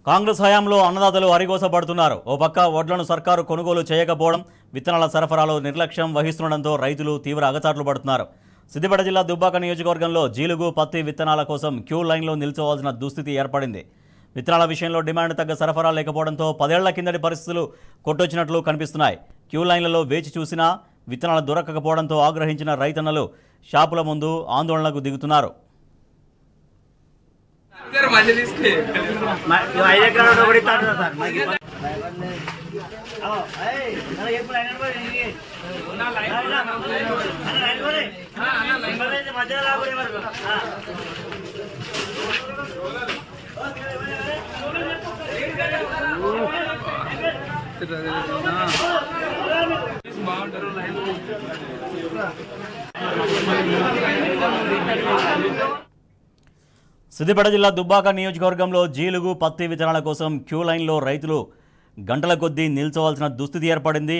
కాంగ్రెస్ హయాంలో అన్నదాతలు అరిగోసపడుతున్నారు. ఓ పక్క వడ్లను సర్కారు కొనుగోలు చేయకపోవడం, విత్తనాల సరఫరాలో నిర్లక్ష్యం వహిస్తుండడంతో రైతులు తీవ్ర అగచాట్లు పడుతున్నారు. సిద్దిపేట జిల్లా దుబ్బాక నియోజకవర్గంలో జీలుగు, పత్తి విత్తనాల కోసం క్యూ లైన్లో నిల్చోవాల్సిన దుస్థితి ఏర్పడింది. విత్తనాల విషయంలో డిమాండ్ తగ్గ సరఫరా లేకపోవడంతో 10 ఏళ్ల కిందటి పరిస్థితులు కొట్టొచ్చినట్లు కనిపిస్తున్నాయి. క్యూ లైన్లలో వేచి చూసినా విత్తనాలు దొరకకపోవడంతో ఆగ్రహించిన రైతన్నలు షాపుల ముందు ఆందోళనకు దిగుతున్నారు. సిద్దిపేట జిల్లా దుబ్బాక నియోజకవర్గంలో జీలుగు, పత్తి విత్తనాల కోసం క్యూ లైన్లో రైతులు గంటల కొద్దీ నిల్చోవాల్సిన దుస్థితి ఏర్పడింది.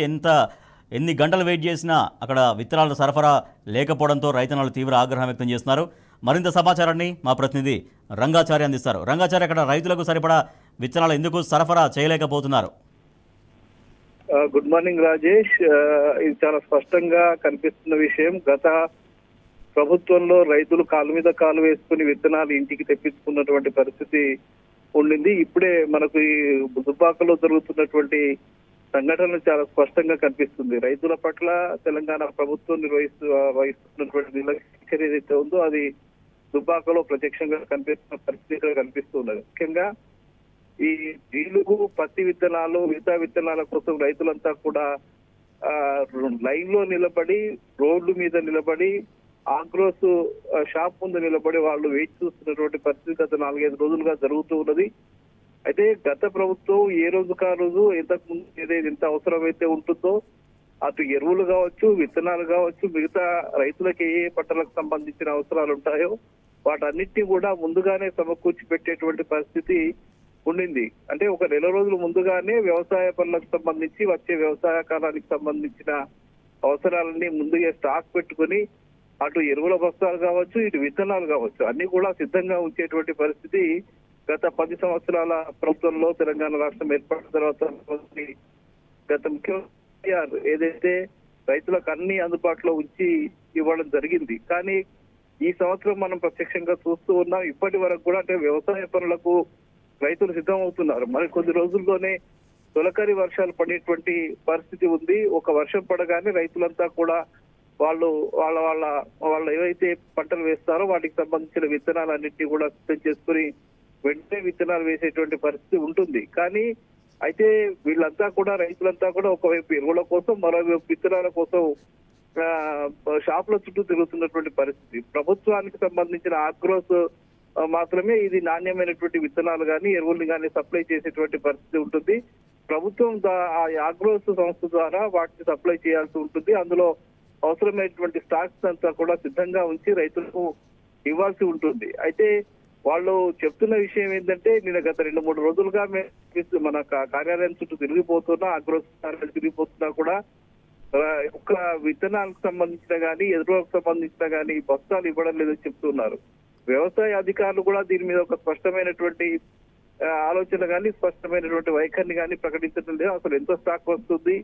ఎన్ని గంటలు వెయిట్ చేసినా అక్కడ విత్తనాల సరఫరా లేకపోవడంతో రైతన్నలు తీవ్ర ఆగ్రహం వ్యక్తం చేస్తున్నారు. మరింత సమాచారాన్ని మా ప్రతినిధి రంగాచారి అందిస్తారు. రంగాచారి, అక్కడ రైతులకు సరిపడా విత్తనాలు ఎందుకు సరఫరా చేయలేకపోతున్నారు? Good morning Rajesh. ఇది చాలా స్పష్టంగా కనిపిస్తున్న విషయం. గత ప్రభుత్వంలో రైతులు కాలు మీద కాలు వేసుకుని విత్తనాలు ఇంటికి తెప్పించుకున్నటువంటి పరిస్థితి ఉండింది. ఇప్పుడే మనకు ఈ దుబ్బాకలో జరుగుతున్నటువంటి సంఘటనలు చాలా స్పష్టంగా కనిపిస్తుంది. రైతుల పట్ల తెలంగాణ ప్రభుత్వం వహిస్తున్నటువంటి నిర్లక్ష్యం ఏదైతే ఉందో అది దుబ్బాకలో ప్రత్యక్షంగా కనిపిస్తున్న పరిస్థితి కనిపిస్తున్నది. ముఖ్యంగా ఈ జీలుగు, పత్తి విత్తనాలు, మిగతా విత్తనాల కోసం రైతులంతా కూడా లైన్ లో నిలబడి, రోడ్డు మీద నిలబడి, ఆగ్రోస్ షాప్ ముందు నిలబడి వాళ్ళు వెయిట్ చూస్తున్నటువంటి పరిస్థితి గత 4-5 రోజులుగా జరుగుతూ ఉన్నది. అయితే గత ప్రభుత్వం ఏ రోజుకా రోజు ఇంతకు ముందు ఏదైతే ఎంత అవసరమైతే ఉంటుందో అటు ఎరువులు కావచ్చు, విత్తనాలు కావచ్చు, మిగతా రైతులకు ఏ పంటలకు సంబంధించిన అవసరాలు ఉంటాయో వాటన్నిటినీ కూడా ముందుగానే సమకూర్చి పెట్టేటువంటి పరిస్థితి ఉండింది. అంటే ఒక నెల రోజులు ముందుగానే వ్యవసాయ పనులకు సంబంధించి వచ్చే వ్యవసాయ కాలానికి సంబంధించిన అవసరాలన్నీ ముందుగా స్టాక్ పెట్టుకుని అటు ఎరువుల బస్తాలు కావచ్చు, ఇటు విత్తనాలు కావచ్చు అన్ని కూడా సిద్ధంగా ఉంచేటువంటి పరిస్థితి గత 10 సంవత్సరాల ప్రభుత్వంలో తెలంగాణ రాష్ట్రం ఏర్పడిన తర్వాత గత ముఖ్యమంత్రి ఏదైతే రైతులకు అన్ని అందుబాటులో ఉంచి ఇవ్వడం జరిగింది. కానీ ఈ సంవత్సరం మనం ప్రత్యక్షంగా చూస్తూ ఉన్నాం. ఇప్పటి వరకు కూడా అంటే వ్యవసాయ పనులకు రైతులు సిద్ధమవుతున్నారు. మరి కొద్ది రోజుల్లోనే తొలకరి వర్షాలు పడేటువంటి పరిస్థితి ఉంది. ఒక వర్షం పడగానే రైతులంతా కూడా వాళ్ళు ఏవైతే పంటలు వేస్తారో వాటికి సంబంధించిన విత్తనాలన్నింటినీ కూడా సిద్ధం చేసుకుని వెంటనే విత్తనాలు వేసేటువంటి పరిస్థితి ఉంటుంది. కానీ అయితే వీళ్ళంతా కూడా రైతులంతా కూడా ఒకవైపు ఎరువుల కోసం, మరోవైపు విత్తనాల కోసం షాపుల చుట్టూ తిరుగుతున్నటువంటి పరిస్థితి. ప్రభుత్వానికి సంబంధించిన ఆగ్రోస్ మాత్రమే ఇది నాణ్యమైనటువంటి విత్తనాలు కానీ ఎరువుల్ని కానీ సప్లై చేసేటువంటి పరిస్థితి ఉంటుంది. ప్రభుత్వం ఆ ఆగ్రోస్ సంస్థ ద్వారా వాటిని సప్లై చేయాల్సి ఉంటుంది. అందులో అవసరమైనటువంటి స్టాక్స్ అంతా కూడా సిద్ధంగా ఉంచి రైతులకు ఇవ్వాల్సి ఉంటుంది. అయితే వాళ్ళు చెప్తున్న విషయం ఏంటంటే, నేను గత 2-3 రోజులుగా మన కార్యాలయం చుట్టూ తిరిగిపోతున్నా, ఆగ్రోస్ కార్యాలయం తిరిగిపోతున్నా కూడా ఒక్క విత్తనాలకు సంబంధించిన కానీ ఎరువులకు సంబంధించిన కానీ బస్తాలు ఇవ్వడం లేదని చెప్తున్నారు. వ్యవసాయ అధికారులు కూడా దీని మీద ఒక స్పష్టమైనటువంటి ఆలోచన కానీ స్పష్టమైనటువంటి వైఖరిని కానీ ప్రకటించడం లేదు. అసలు ఎంత స్టాక్ వస్తుంది,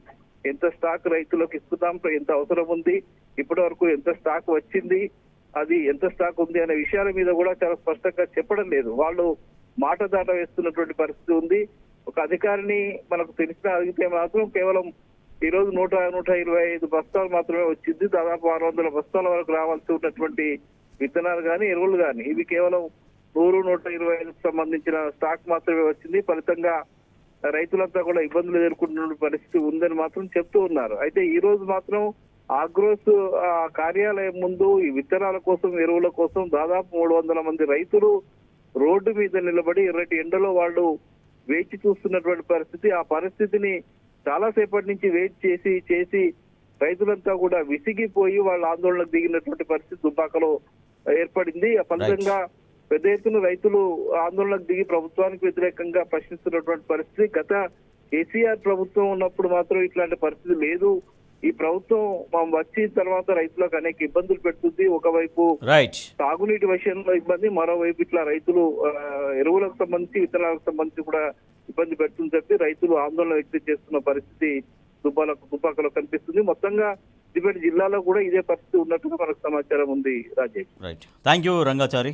ఎంత స్టాక్ రైతులకు ఇస్తున్నాం, ఎంత అవసరం ఉంది, ఇప్పటి వరకు ఎంత స్టాక్ వచ్చింది, అది ఎంత స్టాక్ ఉంది అనే విషయాల మీద కూడా చాలా స్పష్టంగా చెప్పడం లేదు. వాళ్ళు మాట దాట వేస్తున్నటువంటి పరిస్థితి ఉంది. ఒక అధికారిని మనకు తెలిసిన అడిగితే మాత్రం కేవలం ఈ రోజు 125 బస్తాలు మాత్రమే వచ్చింది. దాదాపు 600 బస్తాల వరకు రావాల్సి ఉన్నటువంటి విత్తనాలు కానీ ఎరువులు కానీ ఇవి కేవలం 100-125 సంబంధించిన స్టాక్ మాత్రమే వచ్చింది. ఫలితంగా రైతులంతా కూడా ఇబ్బందులు ఎదుర్కొంటున్న పరిస్థితి ఉందని మాత్రం చెప్తూ ఉన్నారు. అయితే ఈ రోజు మాత్రం ఆగ్రోస్ కార్యాలయం ముందు ఈ విత్తనాల కోసం, ఎరువుల కోసం దాదాపు 300 మంది రైతులు రోడ్డు మీద నిలబడి ఎర్రటి ఎండలో వాళ్ళు వేచి చూస్తున్నటువంటి పరిస్థితి. ఆ పరిస్థితిని చాలా సేపటి నుంచి వెయిట్ చేసి రైతులంతా కూడా విసిగిపోయి వాళ్ళ ఆందోళనకు దిగినటువంటి పరిస్థితి దుబ్బాకలో ఏర్పడింది. ఆ ఫలితంగా పెద్ద ఎత్తున రైతులు ఆందోళనకు దిగి ప్రభుత్వానికి వ్యతిరేకంగా ప్రశ్నిస్తున్నటువంటి పరిస్థితి. గత కేసీఆర్ ప్రభుత్వం ఉన్నప్పుడు మాత్రం ఇట్లాంటి పరిస్థితి లేదు. ఈ ప్రభుత్వం వచ్చిన తర్వాత రైతులకు అనేక ఇబ్బందులు పెడుతుంది. ఒకవైపు రైట్. తాగునీటి విషయంలో ఇబ్బంది, మరోవైపు ఇట్లా రైతులు ఎరువులకు సంబంధించి విత్తనాలకు సంబంధించి కూడా ఇబ్బంది పెడుతుందని చెప్పి రైతులు ఆందోళన వ్యక్తం చేస్తున్న పరిస్థితి దుబ్బాకలో కనిపిస్తుంది. మొత్తంగా సిద్దిపేట జిల్లాలో కూడా ఇదే పరిస్థితి ఉన్నట్టుగా మనకు సమాచారం ఉంది. Rajesh. Right. Thank you Rangachari.